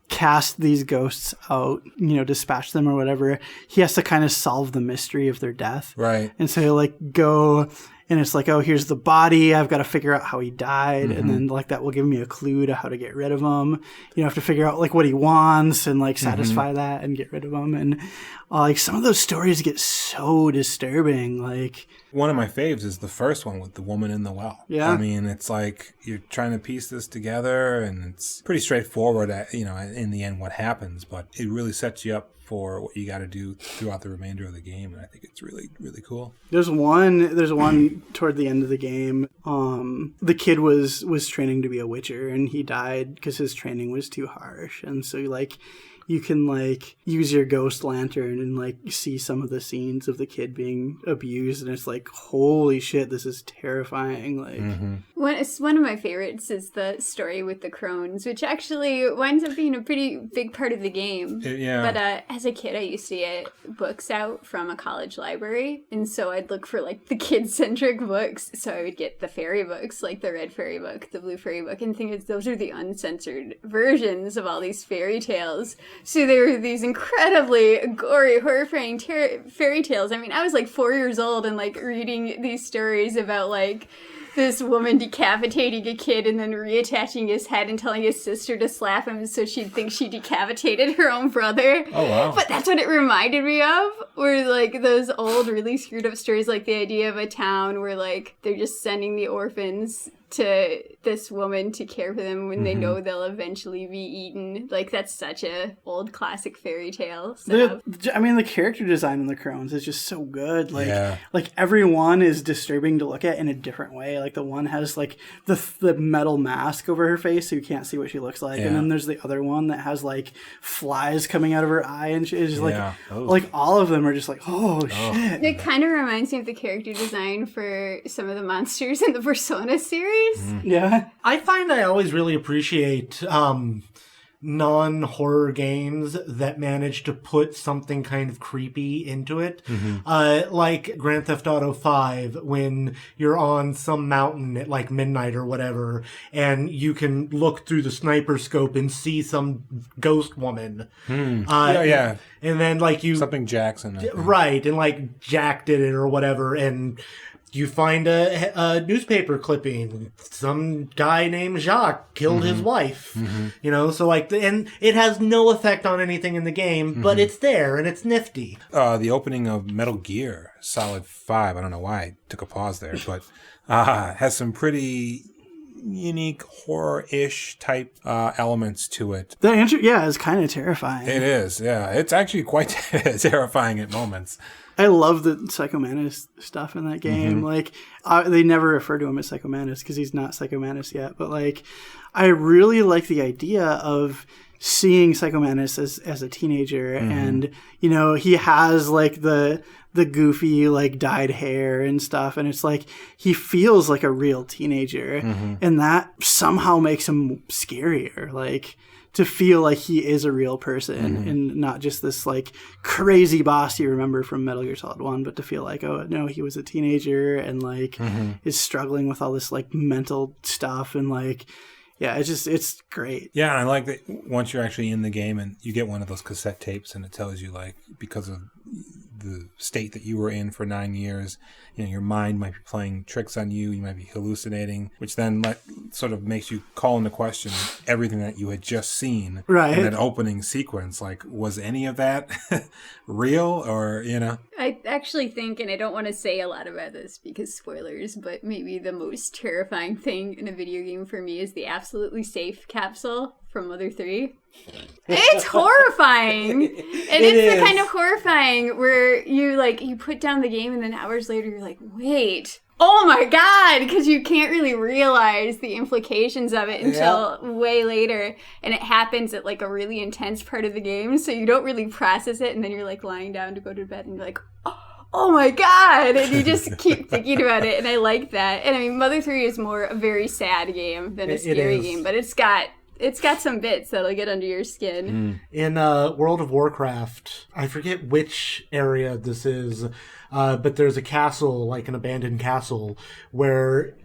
[SPEAKER 4] cast these ghosts out, you know, dispatch them or whatever, he has to kind of solve the mystery of their death.
[SPEAKER 2] Right.
[SPEAKER 4] And so he'll, like, go... And it's like, oh, here's the body. I've got to figure out how he died. And then, like, that will give me a clue to how to get rid of him. You know, I have to figure out, like, what he wants and, like, satisfy that and get rid of him. And, like, some of those stories get so disturbing. Like,
[SPEAKER 2] One of my faves is the first one with the woman in the well.
[SPEAKER 4] Yeah.
[SPEAKER 2] I mean, it's like you're trying to piece this together, and it's pretty straightforward, you know, in the end what happens, but it really sets you up for what you got to do throughout the remainder of the game, and I think it's really, really cool.
[SPEAKER 4] There's one toward the end of the game. The kid was training to be a witcher, and he died because his training was too harsh. And so, like, you can, like, use your ghost lantern and, like, see some of the scenes of the kid being abused, and it's like, holy shit, this is terrifying. Like,
[SPEAKER 3] One of my favorites is the story with the crones, which actually winds up being a pretty big part of the game.
[SPEAKER 2] Yeah.
[SPEAKER 3] But as a kid, I used to get books out from a college library, and so I'd look for, like, the kid-centric books. So I would get the fairy books, like the red fairy book, the blue fairy book, and think those are the uncensored versions of all these fairy tales. So there were these incredibly gory, horrifying fairy tales. I mean, I was like 4 years old and like reading these stories about like this woman decapitating a kid and then reattaching his head and telling his sister to slap him so she'd think she decapitated her own brother.
[SPEAKER 2] Oh, wow.
[SPEAKER 3] But that's what it reminded me of, were like those old, really screwed up stories, like the idea of a town where like they're just sending the orphans to this woman to care for them when they know they'll eventually be eaten. Like, that's such a old classic fairy tale stuff.
[SPEAKER 4] the character design in the crones is just so good. Like,
[SPEAKER 2] Yeah.
[SPEAKER 4] like every one is disturbing to look at in a different way. Like, the one has like the metal mask over her face, so you can't see what she looks like.
[SPEAKER 2] Yeah.
[SPEAKER 4] And then there's the other one that has like flies coming out of her eye, and she's like,
[SPEAKER 2] Yeah. Oh.
[SPEAKER 4] like all of them are just like, oh shit.
[SPEAKER 3] It kind of reminds me of the character design for some of the monsters in the Persona series.
[SPEAKER 4] Yeah.
[SPEAKER 5] I find I always really appreciate non-horror games that manage to put something kind of creepy into it. Like Grand Theft Auto 5, when you're on some mountain at like midnight or whatever, and you can look through the sniper scope and see some ghost woman.
[SPEAKER 2] Yeah.
[SPEAKER 5] And then like you...
[SPEAKER 2] Something Jackson. I think.
[SPEAKER 5] Right, and like Jack did it or whatever, and you find a newspaper clipping. Some guy named Jacques killed his wife. You know, so like, and it has no effect on anything in the game, but it's there and it's nifty.
[SPEAKER 2] The opening of Metal Gear Solid 5, I don't know why I took a pause there, but has some pretty unique horror-ish type elements to it.
[SPEAKER 4] The intro, yeah, is kind of terrifying.
[SPEAKER 2] It is, yeah. It's actually quite terrifying at moments.
[SPEAKER 4] I love the Psycho Mantis stuff in that game. Like, they never refer to him as Psycho Mantis because he's not Psycho Mantis yet. But, like, I really like the idea of seeing Psycho Mantis as a teenager. And, you know, he has, like, the goofy, like, dyed hair and stuff. And it's like, he feels like a real teenager. And that somehow makes him scarier. Like, to feel like he is a real person and not just this like crazy boss you remember from Metal Gear Solid 1, but to feel like, oh no, he was a teenager and like is struggling with all this like mental stuff and like, yeah, it's great.
[SPEAKER 2] Yeah, and I like that once you're actually in the game and you get one of those cassette tapes and it tells you, like, because of the state that you were in for 9 years, you know, your mind might be playing tricks on you, you might be hallucinating, which then sort of makes you call into question everything that you had just seen.
[SPEAKER 4] Right.
[SPEAKER 2] In that opening sequence. Like, was any of that real, or, you know?
[SPEAKER 3] I actually think, and I don't want to say a lot about this because spoilers, but maybe the most terrifying thing in a video game for me is the absolutely safe capsule from Mother 3. It's horrifying. And it's the kind of horrifying where you put down the game and then hours later you're like, wait, oh my god, because you can't really realize the implications of it until way later, and it happens at like a really intense part of the game, so you don't really process it, and then you're like lying down to go to bed and you're like, oh my god, and you just keep thinking about it, and I like that. And I mean, Mother 3 is more a very sad game than a scary game, but it's got some bits that'll get under your skin.
[SPEAKER 5] In World of Warcraft, I forget which area this is, but there's a castle, like an abandoned castle, where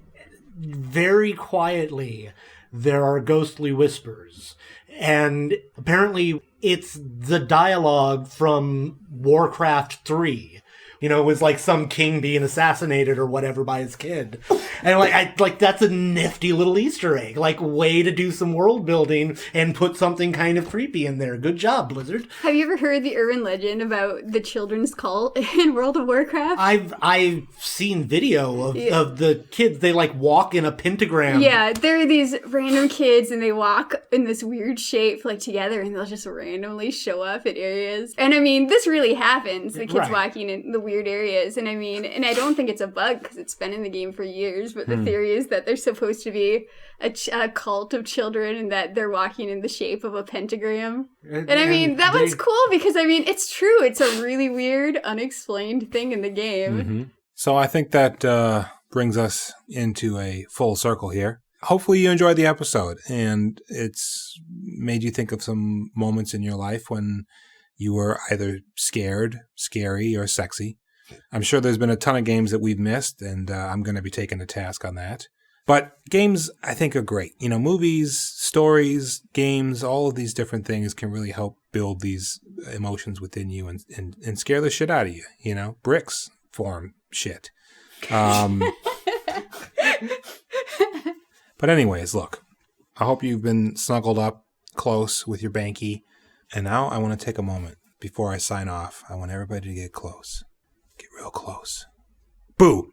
[SPEAKER 5] very quietly there are ghostly whispers. And apparently it's the dialogue from Warcraft 3. You know, it was like some king being assassinated or whatever by his kid. And like that's a nifty little Easter egg. Like, way to do some world building and put something kind of creepy in there. Good job, Blizzard.
[SPEAKER 3] Have you ever heard the urban legend about the children's cult in World of Warcraft?
[SPEAKER 5] I've seen video of the kids. They like walk in a pentagram.
[SPEAKER 3] Yeah, there are these random kids and they walk in this weird shape like together, and they'll just randomly show up at areas. And I mean, this really happens. The kids walking in the weird areas. And I mean, and I don't think it's a bug because it's been in the game for years, but the theory is that they're supposed to be a cult of children and that they're walking in the shape of a pentagram. And I mean, that one's cool because I mean, it's true. It's a really weird, unexplained thing in the game.
[SPEAKER 2] Mm-hmm. So I think that brings us into a full circle here. Hopefully you enjoyed the episode and it's made you think of some moments in your life when you were either scared, scary, or sexy. I'm sure there's been a ton of games that we've missed, and I'm going to be taking a task on that. But games, I think, are great. You know, movies, stories, games, all of these different things can really help build these emotions within you and scare the shit out of you. You know, bricks form shit. But anyways, look, I hope you've been snuggled up close with your banky. And now I want to take a moment before I sign off. I want everybody to get close. Get real close. Boo!